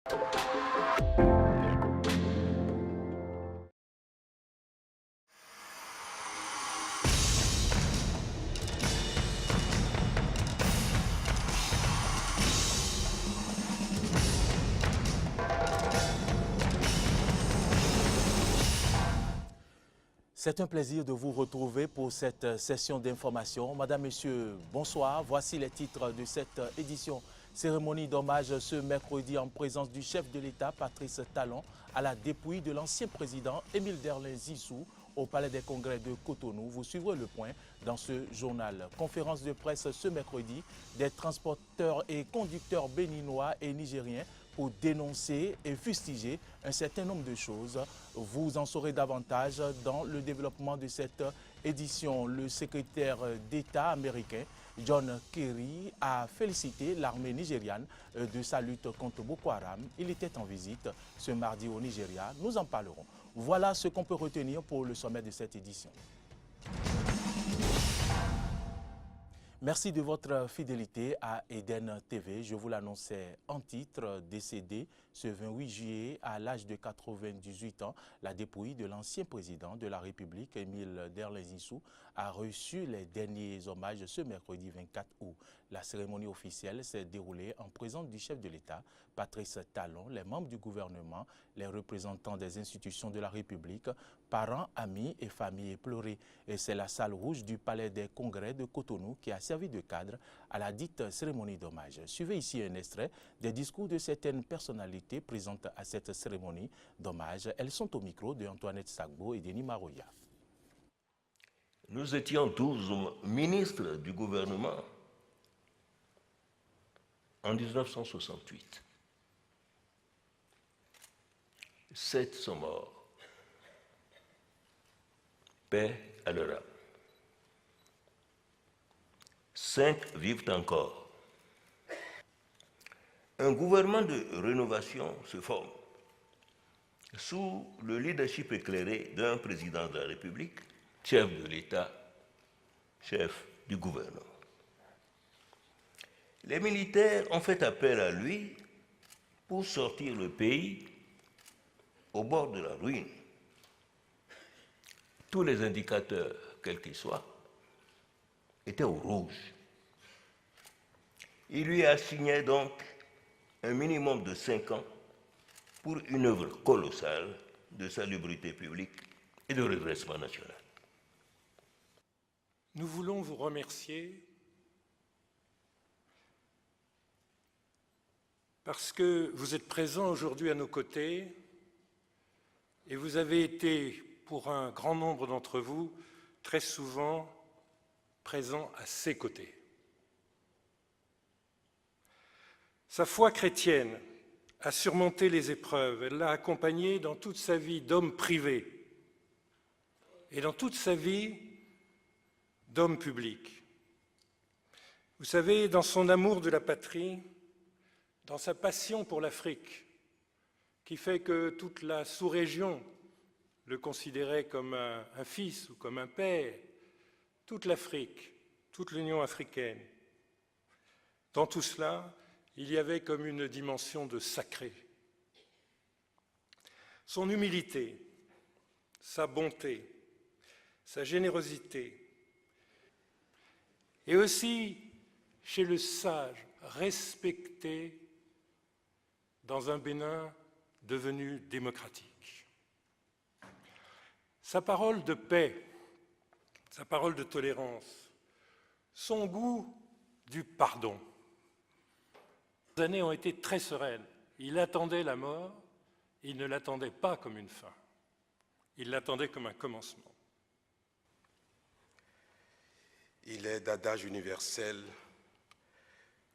C'est un plaisir de vous retrouver pour cette session d'information. Madame, Messieurs, bonsoir. Voici les titres de cette édition. Cérémonie d'hommage ce mercredi en présence du chef de l'État, Patrice Talon, à la dépouille de l'ancien président Émile Derlin Zissou au Palais des Congrès de Cotonou. Vous suivrez le point dans ce journal. Conférence de presse ce mercredi des transporteurs et conducteurs béninois et nigériens pour dénoncer et fustiger un certain nombre de choses. Vous en saurez davantage dans le développement de cette édition. Le secrétaire d'État américain, John Kerry, a félicité l'armée nigériane de sa lutte contre Boko Haram. Il était en visite ce mardi au Nigeria. Nous en parlerons. Voilà ce qu'on peut retenir pour le sommet de cette édition. Merci de votre fidélité à Eden TV. Je vous l'annonçais en titre, décédé ce 28 juillet à l'âge de 98 ans. La dépouille de l'ancien président de la République, Émile Derlin Zissou, a reçu les derniers hommages ce mercredi 24 août. La cérémonie officielle s'est déroulée en présence du chef de l'État, Patrice Talon, les membres du gouvernement, les représentants des institutions de la République, parents, amis et familles éplorées. Et c'est la salle rouge du Palais des Congrès de Cotonou qui a servi de cadre à la dite cérémonie d'hommage. Suivez ici un extrait des discours de certaines personnalités présentes à cette cérémonie d'hommage. Elles sont au micro de Antoinette Sagbo et Denis Maroya. Nous étions 12 ministres du gouvernement en 1968. 7 sont morts. Paix à leur âme. 5 vivent encore. Un gouvernement de rénovation se forme sous le leadership éclairé d'un président de la République, chef de l'État, chef du gouvernement. Les militaires ont fait appel à lui pour sortir le pays au bord de la ruine. Tous les indicateurs, quels qu'ils soient, étaient au rouge. Il lui assignait donc un minimum de 5 ans pour une œuvre colossale de salubrité publique et de redressement national. Nous voulons vous remercier parce que vous êtes présents aujourd'hui à nos côtés et vous avez été, pour un grand nombre d'entre vous, très souvent présents à ses côtés. Sa foi chrétienne a surmonté les épreuves, elle l'a accompagné dans toute sa vie d'homme privé et dans toute sa vie d'homme public. Vous savez, dans son amour de la patrie, dans sa passion pour l'Afrique, qui fait que toute la sous-région le considérait comme un fils ou comme un père, toute l'Afrique, toute l'Union africaine. Dans tout cela, il y avait comme une dimension de sacré. Son humilité, sa bonté, sa générosité, et aussi chez le sage, respecté dans un Bénin devenu démocratique. Sa parole de paix, sa parole de tolérance, son goût du pardon. Les années ont été très sereines. Il attendait la mort, il ne l'attendait pas comme une fin, il l'attendait comme un commencement. Il est d'adage universel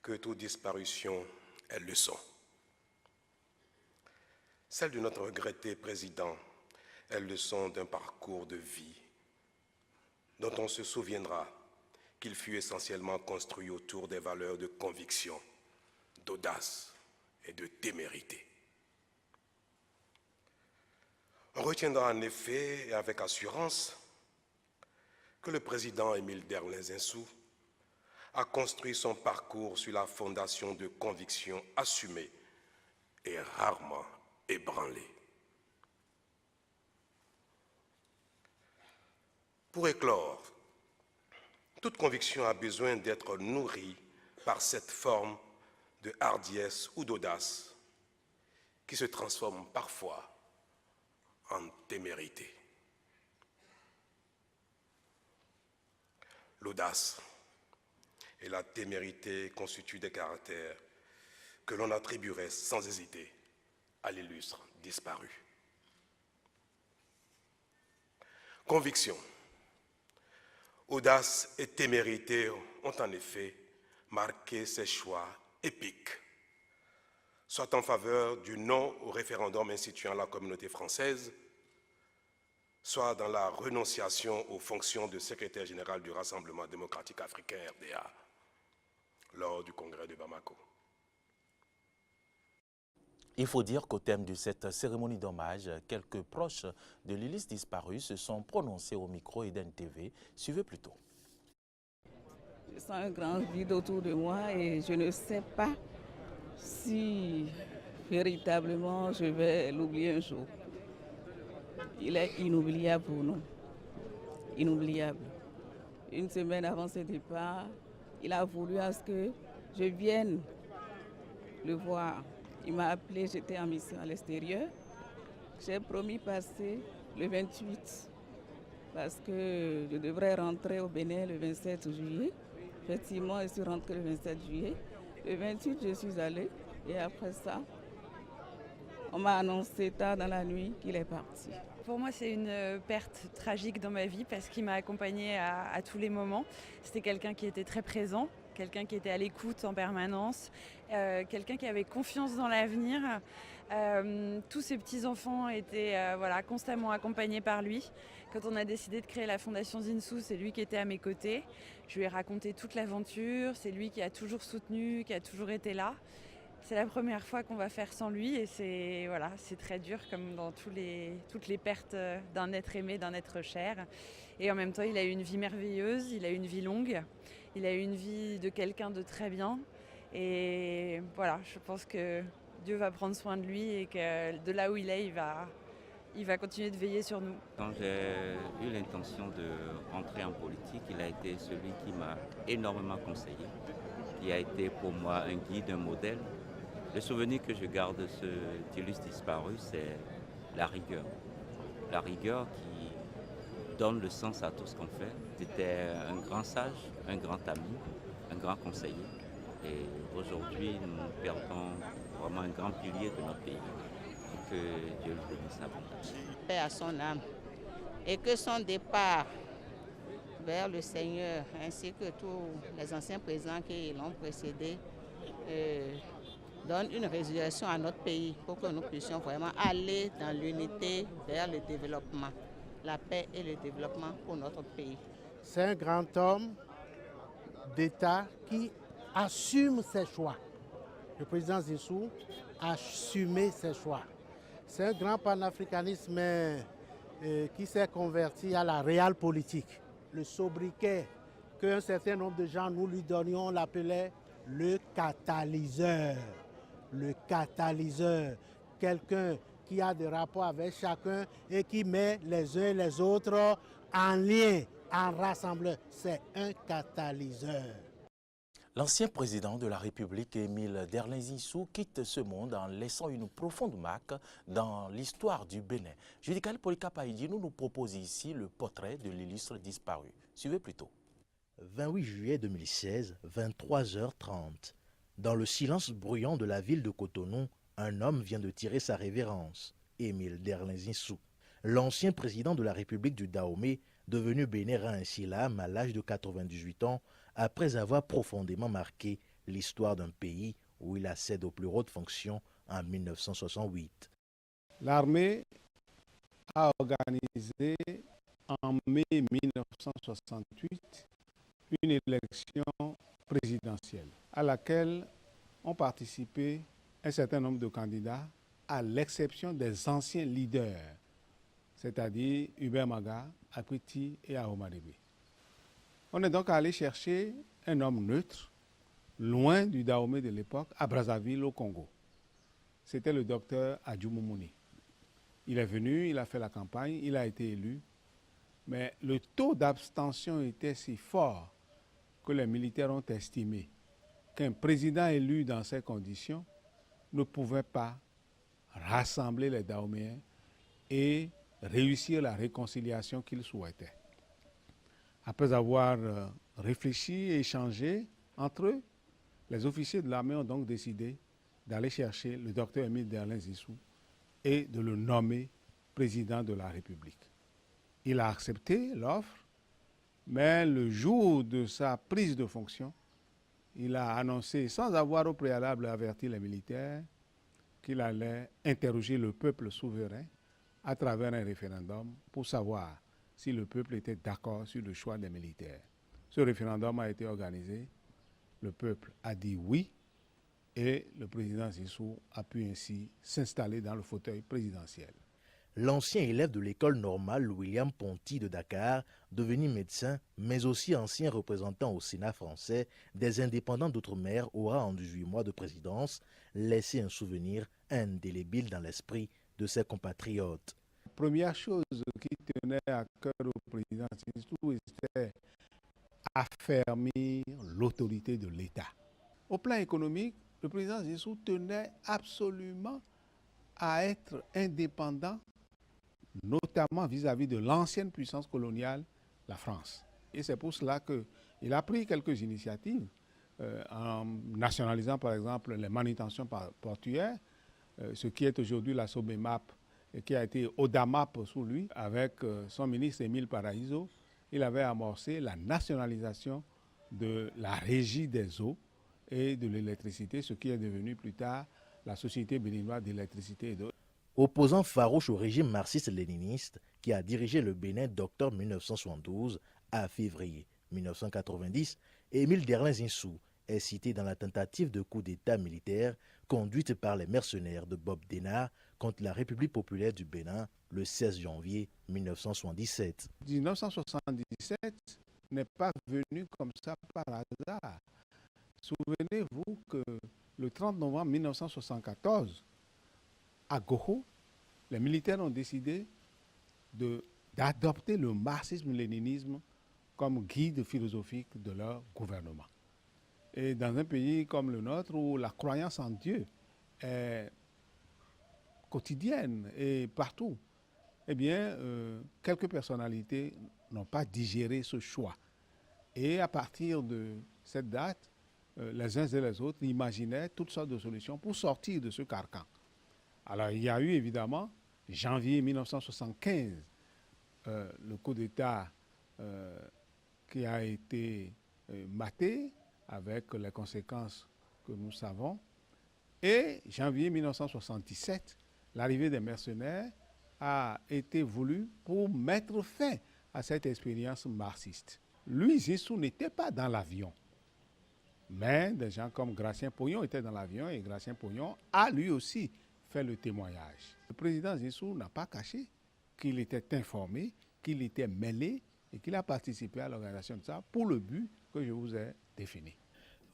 que toute disparition est leçon. Celle de notre regretté président est leçon d'un parcours de vie dont on se souviendra qu'il fut essentiellement construit autour des valeurs de conviction, d'audace et de témérité. On retiendra en effet et avec assurance que le président Émile Derlin Zissou a construit son parcours sur la fondation de convictions assumées est rarement ébranlé. Pour éclore, toute conviction a besoin d'être nourrie par cette forme de hardiesse ou d'audace qui se transforme parfois en témérité. L'audace et la témérité constituent des caractères que l'on attribuerait sans hésiter à l'illustre disparu. Conviction, audace et témérité ont en effet marqué ses choix épiques, soit en faveur du non au référendum instituant la communauté française, soit dans la renonciation aux fonctions de secrétaire général du Rassemblement démocratique africain RDA lors du congrès de Bamako. Il faut dire qu'au terme de cette cérémonie d'hommage, quelques proches de l'illustre disparu se sont prononcés au micro d'NTV. Suivez plutôt. Je sens un grand vide autour de moi et je ne sais pas si véritablement je vais l'oublier un jour. Il est inoubliable pour nous, inoubliable. Une semaine avant ce départ, il a voulu à ce que je vienne le voir. Il m'a appelé, j'étais en mission à l'extérieur. J'ai promis passer le 28 parce que je devrais rentrer au Bénin le 27 juillet. Effectivement, je suis rentrée le 27 juillet. Le 28, je suis allée et après ça, on m'a annoncé tard dans la nuit qu'il est parti. Pour moi, c'est une perte tragique dans ma vie parce qu'il m'a accompagnée à tous les moments. C'était quelqu'un qui était très présent, quelqu'un qui était à l'écoute en permanence, quelqu'un qui avait confiance dans l'avenir. Tous ses petits-enfants étaient constamment accompagnés par lui. Quand on a décidé de créer la Fondation Zinsou, c'est lui qui était à mes côtés. Je lui ai raconté toute l'aventure, c'est lui qui a toujours soutenu, qui a toujours été là. C'est la première fois qu'on va faire sans lui et c'est très dur comme dans toutes les pertes d'un être aimé, d'un être cher. Et en même temps, il a eu une vie merveilleuse, il a eu une vie longue, il a eu une vie de quelqu'un de très bien. Et voilà, je pense que Dieu va prendre soin de lui et que de là où il est, il va continuer de veiller sur nous. Quand j'ai eu l'intention de rentrer en politique, il a été celui qui m'a énormément conseillé, qui a été pour moi un guide, un modèle. Le souvenir que je garde de cet illustre disparu, c'est la rigueur. La rigueur qui donne le sens à tout ce qu'on fait. C'était un grand sage, un grand ami, un grand conseiller. Et aujourd'hui, nous perdons vraiment un grand pilier de notre pays. Et que Dieu le bénisse abondamment. Paix à son âme. Et que son départ vers le Seigneur, ainsi que tous les anciens présidents qui l'ont précédé, donne une résurrection à notre pays pour que nous puissions vraiment aller dans l'unité vers le développement, la paix et le développement pour notre pays. C'est un grand homme d'État qui assume ses choix. Le président Zinsou a assumé ses choix. C'est un grand panafricanisme qui s'est converti à la réelle politique. Le sobriquet qu'un certain nombre de gens nous lui donnions, on l'appelait le catalyseur. Le catalyseur, quelqu'un qui a des rapports avec chacun et qui met les uns et les autres en lien, en rassemblement. C'est un catalyseur. L'ancien président de la République, Émile Derlin Zinsou, quitte ce monde en laissant une profonde marque dans l'histoire du Bénin. Judical Polycarpe Haïdji nous propose ici le portrait de l'illustre disparu. Suivez plutôt. 28 juillet 2016, 23h30. Dans le silence bruyant de la ville de Cotonou, un homme vient de tirer sa révérence, Émile Derlin Zinsou. L'ancien président de la République du Dahomey, devenu bénérant ainsi l'âme à l'âge de 98 ans, après avoir profondément marqué l'histoire d'un pays où il accède aux plus hautes fonctions en 1968. L'armée a organisé en mai 1968 une élection présidentielle à laquelle ont participé un certain nombre de candidats, à l'exception des anciens leaders, c'est-à-dire Hubert Maga, Akwiti et Ahomadebe. On est donc allé chercher un homme neutre, loin du Dahomey de l'époque, à Brazzaville, au Congo. c'était le docteur Adjumoumouni. Il est venu, il a fait la campagne, il a été élu, mais le taux d'abstention était si fort que les militaires ont estimé qu'un président élu dans ces conditions ne pouvait pas rassembler les Dahoméens et réussir la réconciliation qu'ils souhaitaient. Après avoir réfléchi et échangé entre eux, les officiers de l'armée ont donc décidé d'aller chercher le docteur Émile Derlin Zissou et de le nommer président de la République. Il a accepté l'offre, mais le jour de sa prise de fonction, il a annoncé, sans avoir au préalable averti les militaires, qu'il allait interroger le peuple souverain à travers un référendum pour savoir si le peuple était d'accord sur le choix des militaires. Ce référendum a été organisé, le peuple a dit oui, et le président Zissou a pu ainsi s'installer dans le fauteuil présidentiel. L'ancien élève de l'école normale William Ponty de Dakar, devenu médecin, mais aussi ancien représentant au Sénat français des indépendants d'outre-mer, aura en 18 mois de présidence laissé un souvenir indélébile dans l'esprit de ses compatriotes. La première chose qui tenait à cœur au président Zissou, c'était affermir l'autorité de l'État. Au plan économique, le président Zissou tenait absolument à être indépendant, notamment vis-à-vis de l'ancienne puissance coloniale, la France. Et c'est pour cela qu'il a pris quelques initiatives en nationalisant par exemple les manutentions portuaires, ce qui est aujourd'hui la Sobemap et qui a été Odamap sous lui, avec son ministre Émile Paraíso. Il avait amorcé la nationalisation de la régie des eaux et de l'électricité, ce qui est devenu plus tard la Société béninoise d'électricité et d'eau. Opposant farouche au régime marxiste-léniniste qui a dirigé le Bénin d'octobre 1972 à février 1990, Émile Derlin Zissou est cité dans la tentative de coup d'État militaire conduite par les mercenaires de Bob Denard contre la République populaire du Bénin le 16 janvier 1977. 1977 n'est pas venu comme ça par hasard. Souvenez-vous que le 30 novembre 1974, à Goho, les militaires ont décidé d'adopter le marxisme-léninisme comme guide philosophique de leur gouvernement. Et dans un pays comme le nôtre, où la croyance en Dieu est quotidienne et partout, eh bien, quelques personnalités n'ont pas digéré ce choix. Et à partir de cette date, les uns et les autres imaginaient toutes sortes de solutions pour sortir de ce carcan. Alors, il y a eu évidemment, janvier 1975, le coup d'État qui a été maté avec les conséquences que nous savons. Et janvier 1977, l'arrivée des mercenaires a été voulue pour mettre fin à cette expérience marxiste. Lui, Zissou n'était pas dans l'avion. Mais des gens comme Gratien Poyon étaient dans l'avion et Gratien Poyon a lui aussi fait le témoignage. Le président Zissou n'a pas caché qu'il était informé, qu'il était mêlé et qu'il a participé à l'organisation de ça pour le but que je vous ai défini.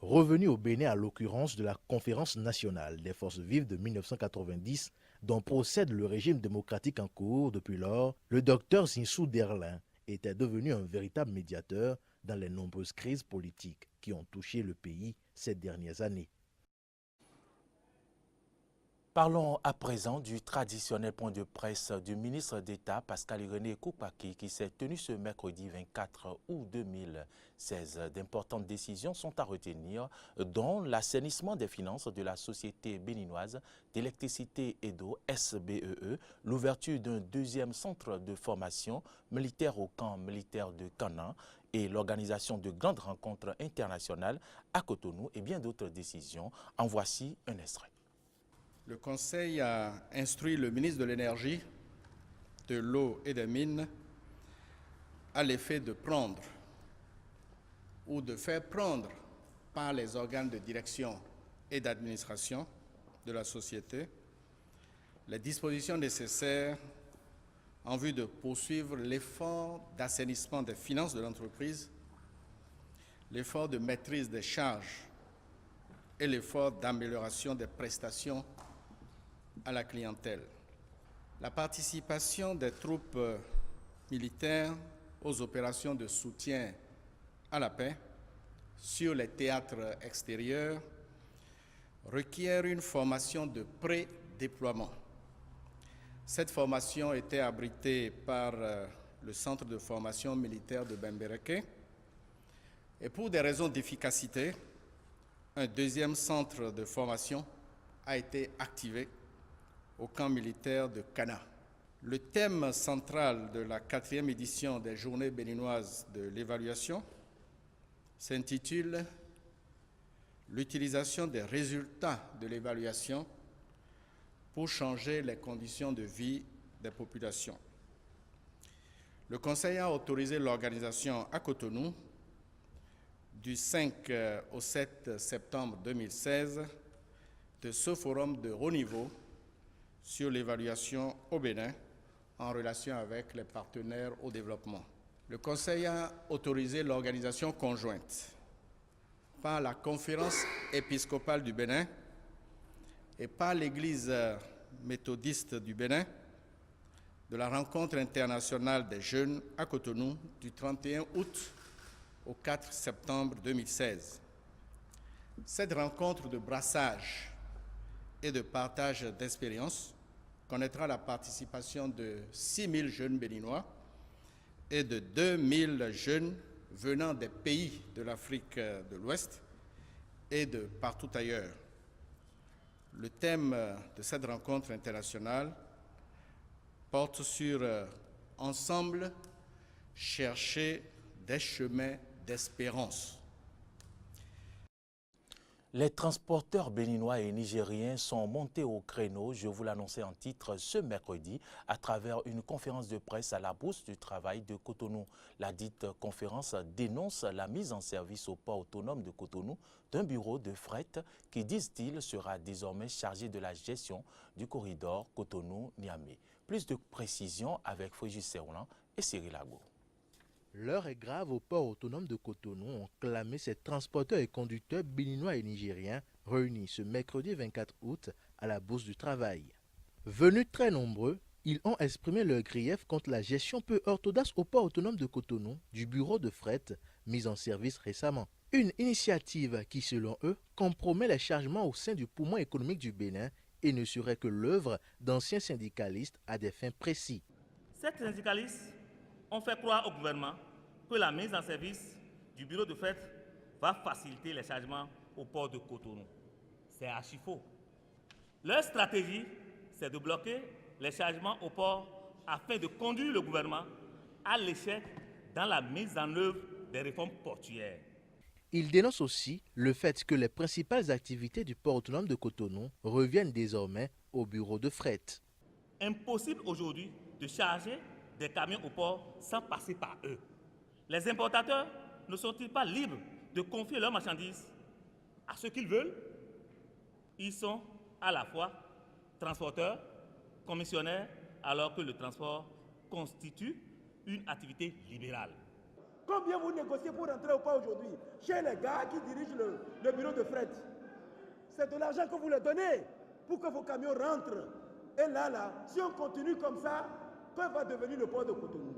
Revenu au Bénin à l'occurrence de la Conférence nationale des forces vives de 1990, dont procède le régime démocratique en cours depuis lors, le docteur Zissou Derlin était devenu un véritable médiateur dans les nombreuses crises politiques qui ont touché le pays ces dernières années. Parlons à présent du traditionnel point de presse du ministre d'État Pascal-Irénée Koupaki qui s'est tenu ce mercredi 24 août 2016. D'importantes décisions sont à retenir, dont l'assainissement des finances de la Société béninoise d'électricité et d'eau, SBEE, l'ouverture d'un deuxième centre de formation militaire au camp militaire de Canan et l'organisation de grandes rencontres internationales à Cotonou et bien d'autres décisions. En voici un extrait. Le Conseil a instruit le ministre de l'Énergie, de l'Eau et des Mines à l'effet de prendre ou de faire prendre par les organes de direction et d'administration de la société les dispositions nécessaires en vue de poursuivre l'effort d'assainissement des finances de l'entreprise, l'effort de maîtrise des charges et l'effort d'amélioration des prestations à la clientèle. La participation des troupes militaires aux opérations de soutien à la paix sur les théâtres extérieurs requiert une formation de pré-déploiement. Cette formation était abritée par le centre de formation militaire de Bembereke et pour des raisons d'efficacité, un deuxième centre de formation a été activé au camp militaire de Kana. Le thème central de la 4e édition des Journées béninoises de l'évaluation s'intitule « L'utilisation des résultats de l'évaluation pour changer les conditions de vie des populations ». Le Conseil a autorisé l'organisation à Cotonou du 5 au 7 septembre 2016 de ce forum de haut niveau sur l'évaluation au Bénin en relation avec les partenaires au développement. Le Conseil a autorisé l'organisation conjointe par la Conférence épiscopale du Bénin et par l'Église méthodiste du Bénin de la rencontre internationale des jeunes à Cotonou du 31 août au 4 septembre 2016. Cette rencontre de brassage et de partage d'expériences connaîtra la participation de 6 000 jeunes béninois et de 2 000 jeunes venant des pays de l'Afrique de l'Ouest et de partout ailleurs. Le thème de cette rencontre internationale porte sur « Ensemble, chercher des chemins d'espérance ». Les transporteurs béninois et nigériens sont montés au créneau, je vous l'annonçais en titre, ce mercredi à travers une conférence de presse à la Bourse du Travail de Cotonou. La dite conférence dénonce la mise en service au port autonome de Cotonou d'un bureau de fret qui, disent-ils, sera désormais chargé de la gestion du corridor Cotonou-Niamey. Plus de précisions avec Fréjus Seroulan et Cyril Lago. L'heure est grave au port autonome de Cotonou, ont clamé ces transporteurs et conducteurs béninois et nigériens réunis ce mercredi 24 août à la Bourse du Travail. Venus très nombreux, ils ont exprimé leur grief contre la gestion peu orthodoxe au port autonome de Cotonou du bureau de fret mis en service récemment. Une initiative qui, selon eux, compromet les chargements au sein du poumon économique du Bénin et ne serait que l'œuvre d'anciens syndicalistes à des fins précises. Ces syndicalistes ont fait croire au gouvernement que la mise en service du bureau de fret va faciliter les chargements au port de Cotonou. C'est archi faux. Leur stratégie, c'est de bloquer les chargements au port afin de conduire le gouvernement à l'échec dans la mise en œuvre des réformes portuaires. Il dénonce aussi le fait que les principales activités du port autonome de Cotonou reviennent désormais au bureau de fret. Impossible aujourd'hui de charger des camions au port sans passer par eux. Les importateurs ne sont-ils pas libres de confier leurs marchandises à ceux qu'ils veulent? Ils sont à la fois transporteurs, commissionnaires, alors que le transport constitue une activité libérale. Combien vous négociez pour rentrer au port aujourd'hui chez les gars qui dirigent le bureau de fret? C'est de l'argent que vous leur donnez pour que vos camions rentrent. Et là, si on continue comme ça, quand va devenir le port de Cotonou?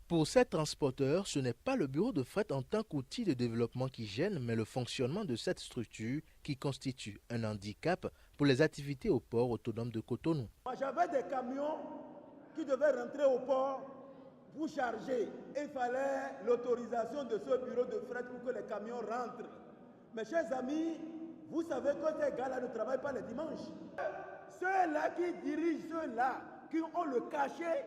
Pour ces transporteurs, ce n'est pas le bureau de fret en tant qu'outil de développement qui gêne, mais le fonctionnement de cette structure qui constitue un handicap pour les activités au port autonome de Cotonou. J'avais des camions qui devaient rentrer au port, vous charger. Il fallait l'autorisation de ce bureau de fret pour que les camions rentrent. Mes chers amis, vous savez que ces gars-là ne travaillent pas les dimanches. Ceux-là qui dirigent ceux-là, qui ont le cachet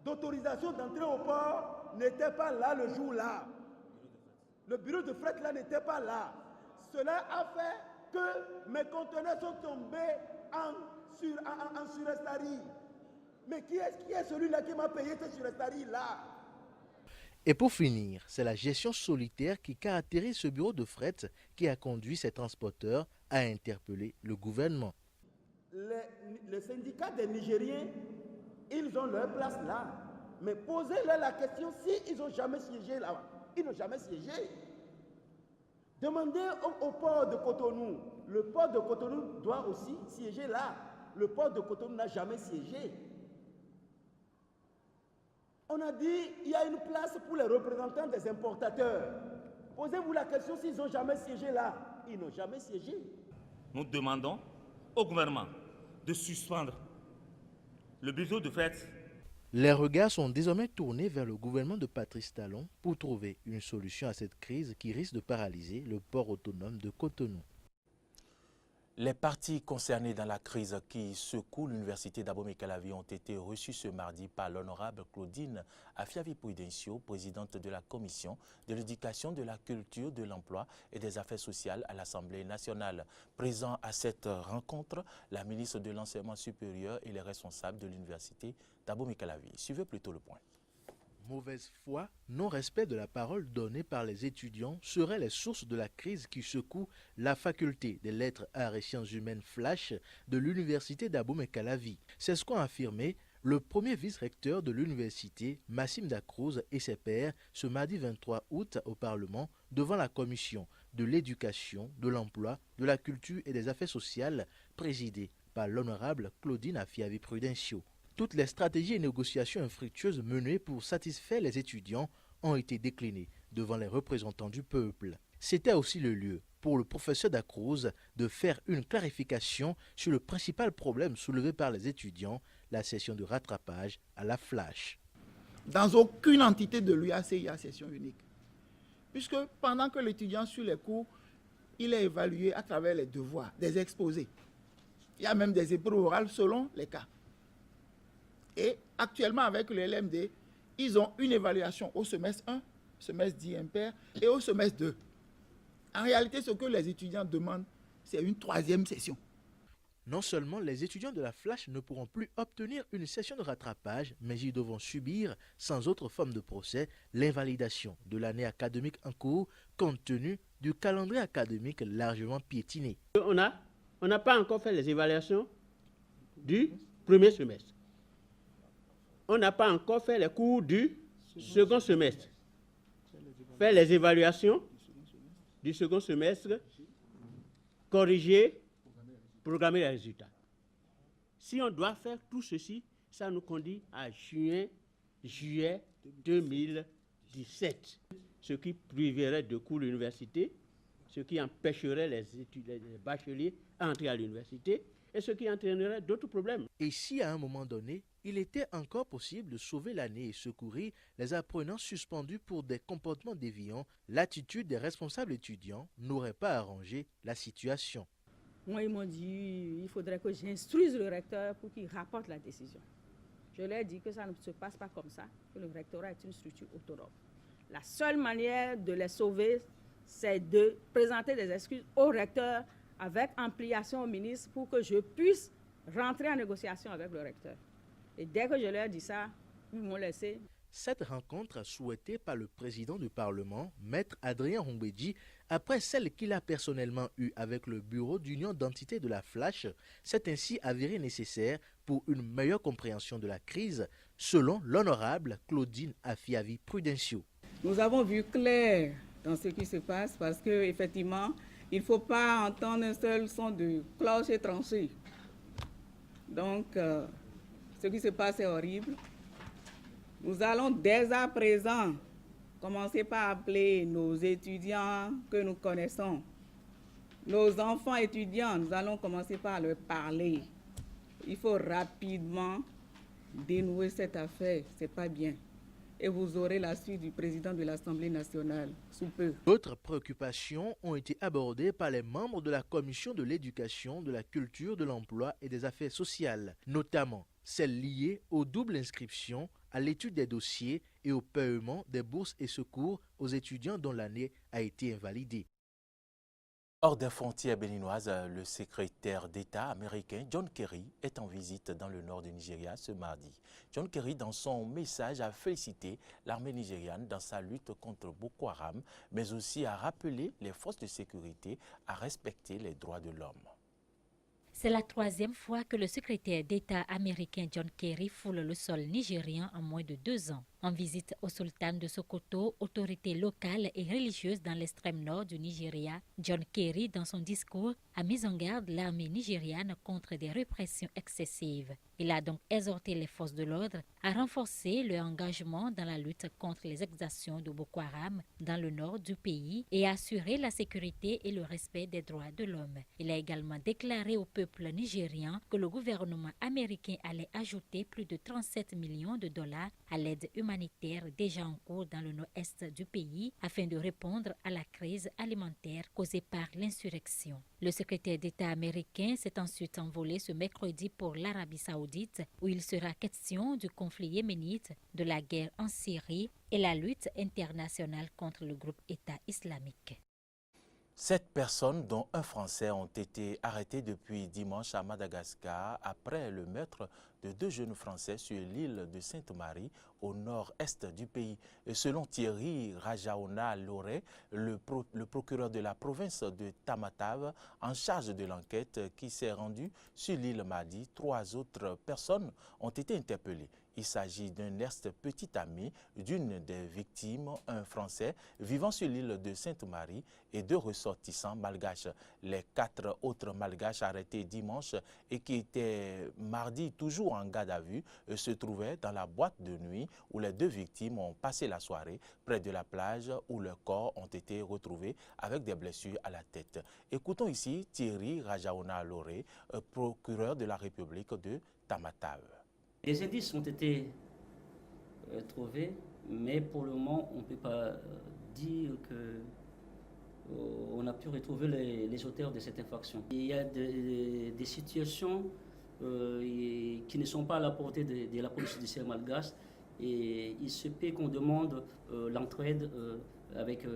d'autorisation d'entrer au port, n'étaient pas là le jour-là. Le bureau de fret là n'était pas là. Cela a fait que mes conteneurs sont tombés en surestarie. Mais qui est celui-là qui m'a payé cette surestarie-là? Et pour finir, c'est la gestion solitaire qui caractérise ce bureau de fret qui a conduit ces transporteurs à interpeller le gouvernement. Les syndicats des Nigériens, ils ont leur place là. Mais posez-leur la question s'ils n'ont jamais siégé là. Ils n'ont jamais siégé. Demandez au port de Cotonou. Le port de Cotonou doit aussi siéger là. le port de Cotonou n'a jamais siégé. On a dit qu'il y a une place pour les représentants des importateurs. Posez-vous la question s'ils n'ont jamais siégé là. Ils n'ont jamais siégé. Nous demandons au gouvernement de suspendre le bureau de fête. Les regards sont désormais tournés vers le gouvernement de Patrice Talon pour trouver une solution à cette crise qui risque de paralyser le port autonome de Cotonou. Les parties concernées dans la crise qui secoue l'université d'Abomey-Calavi ont été reçues ce mardi par l'honorable Claudine Afiavi-Prudencio, présidente de la commission de l'éducation, de la culture, de l'emploi et des affaires sociales à l'Assemblée nationale. Présent à cette rencontre, la ministre de l'Enseignement supérieur et les responsables de l'université d'Abomey-Calavi. Suivez plutôt le point. Mauvaise foi, non-respect de la parole donnée par les étudiants seraient les sources de la crise qui secoue la faculté des lettres, arts et sciences humaines Flash de l'université d'Abomey-Calavi. C'est ce qu'ont affirmé le premier vice-recteur de l'université, Massim Dacruz, et ses pairs ce mardi 23 août au Parlement devant la commission de l'éducation, de l'emploi, de la culture et des affaires sociales présidée par l'honorable Claudine Afiavi-Prudencio. Toutes les stratégies et négociations infructueuses menées pour satisfaire les étudiants ont été déclinées devant les représentants du peuple. C'était aussi le lieu pour le professeur Dacruz de faire une clarification sur le principal problème soulevé par les étudiants, la session de rattrapage à la Flash. Dans aucune entité de l'UAC, il y a session unique. Puisque pendant que l'étudiant suit les cours, il est évalué à travers les devoirs, des exposés. Il y a même des épreuves orales selon les cas. Et actuellement, avec le LMD, ils ont une évaluation au semestre 1, semestre dit impair, et au semestre 2. En réalité, ce que les étudiants demandent, c'est une troisième session. Non seulement les étudiants de la Flash ne pourront plus obtenir une session de rattrapage, mais ils devront subir, sans autre forme de procès, l'invalidation de l'année académique en cours, compte tenu du calendrier académique largement piétiné. On n'a pas encore fait les évaluations du premier semestre. On n'a pas encore fait les cours du second semestre. Faire les évaluations du second semestre, corriger, programmer les résultats. Si on doit faire tout ceci, ça nous conduit à juillet 2017. Ce qui priverait de cours l'université, ce qui empêcherait les bacheliers à entrer à l'université et ce qui entraînerait d'autres problèmes. Et si à un moment donné, il était encore possible de sauver l'année et secourir les apprenants suspendus pour des comportements déviants, l'attitude des responsables étudiants n'aurait pas arrangé la situation. Moi, ils m'ont dit qu'il faudrait que j'instruise le recteur pour qu'il rapporte la décision. Je leur ai dit que ça ne se passe pas comme ça, que le rectorat est une structure autonome. La seule manière de les sauver, c'est de présenter des excuses au recteur avec ampliation au ministre pour que je puisse rentrer en négociation avec le recteur. Et dès que je leur ai dit ça, ils m'ont laissé. Cette rencontre souhaitée par le président du Parlement, Maître Adrien Humbedji, après celle qu'il a personnellement eue avec le bureau d'union d'entités de la Flash, s'est ainsi avérée nécessaire pour une meilleure compréhension de la crise, selon l'honorable Claudine Afiavi-Prudencio. Nous avons vu clair dans ce qui se passe parce qu'effectivement, il ne faut pas entendre un seul son de cloche et tranchée. Donc, ce qui se passe est horrible. Nous allons dès à présent commencer par appeler nos étudiants que nous connaissons, nos enfants étudiants, nous allons commencer par leur parler. Il faut rapidement dénouer cette affaire, ce n'est pas bien. Et vous aurez la suite du président de l'Assemblée nationale sous peu. D'autres préoccupations ont été abordées par les membres de la commission de l'éducation, de la culture, de l'emploi et des affaires sociales, notamment celles liées aux doubles inscriptions, à l'étude des dossiers et au paiement des bourses et secours aux étudiants dont l'année a été invalidée. Hors des frontières béninoises, le secrétaire d'État américain John Kerry est en visite dans le nord du Nigeria ce mardi. John Kerry, dans son message, a félicité l'armée nigériane dans sa lutte contre Boko Haram, mais aussi a rappelé les forces de sécurité à respecter les droits de l'homme. C'est la troisième fois que le secrétaire d'État américain John Kerry foule le sol nigérien en moins de 2 ans. En visite au sultan de Sokoto, autorité locale et religieuse dans l'extrême nord du Nigeria, John Kerry, dans son discours, a mis en garde l'armée nigériane contre des répressions excessives. Il a donc exhorté les forces de l'ordre à renforcer leur engagement dans la lutte contre les exactions de Boko Haram dans le nord du pays et à assurer la sécurité et le respect des droits de l'homme. Il a également déclaré au peuple nigérian que le gouvernement américain allait ajouter plus de 37 millions de dollars à l'aide humanitaire déjà en cours dans le nord-est du pays afin de répondre à la crise alimentaire causée par l'insurrection. Le secrétaire d'État américain s'est ensuite envolé ce mercredi pour l'Arabie saoudite où il sera question du conflit yéménite, de la guerre en Syrie et la lutte internationale contre le groupe État islamique. 7 personnes, dont un Français, ont été arrêtées depuis dimanche à Madagascar après le meurtre de 2 jeunes Français sur l'île de Sainte-Marie au nord-est du pays. Et selon Thierry Rajaona Loré, le procureur de la province de Tamatave, en charge de l'enquête qui s'est rendu sur l'île mardi, 3 autres personnes ont été interpellées. Il s'agit d'un ex-petit ami d'une des victimes, un Français vivant sur l'île de Sainte-Marie et 2 ressortissants malgaches. Les 4 autres malgaches arrêtés dimanche et qui étaient mardi toujours en garde à vue se trouvaient dans la boîte de nuit où les 2 victimes ont passé la soirée près de la plage où leurs corps ont été retrouvés avec des blessures à la tête. Écoutons ici Thierry Rajaona Loré, procureur de la République de Tamatave. Les indices ont été trouvés, mais pour le moment, on ne peut pas dire qu'on a pu retrouver les auteurs de cette infraction. Il y a des situations qui ne sont pas à la portée de la police judiciaire malgache et il se peut qu'on demande l'entraide avec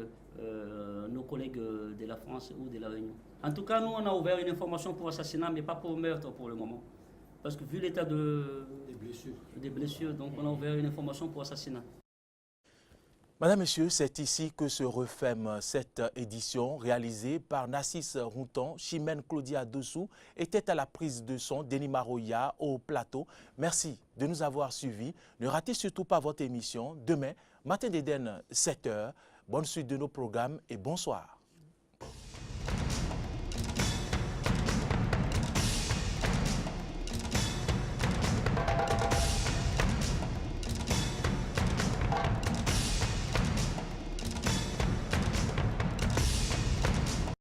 nos collègues de la France ou de la Réunion. En tout cas, nous, on a ouvert une information pour assassinat, mais pas pour meurtre pour le moment. Parce que vu l'état des blessures, donc on a ouvert une information pour assassinat. Madame, Monsieur, c'est ici que se referme cette édition réalisée par Nassis Routon, Chimène Claudia Dessous, était à la prise de son, Denis Maroya au plateau. Merci de nous avoir suivis. Ne ratez surtout pas votre émission. Demain, matin d'Éden, 7h. Bonne suite de nos programmes et bonsoir.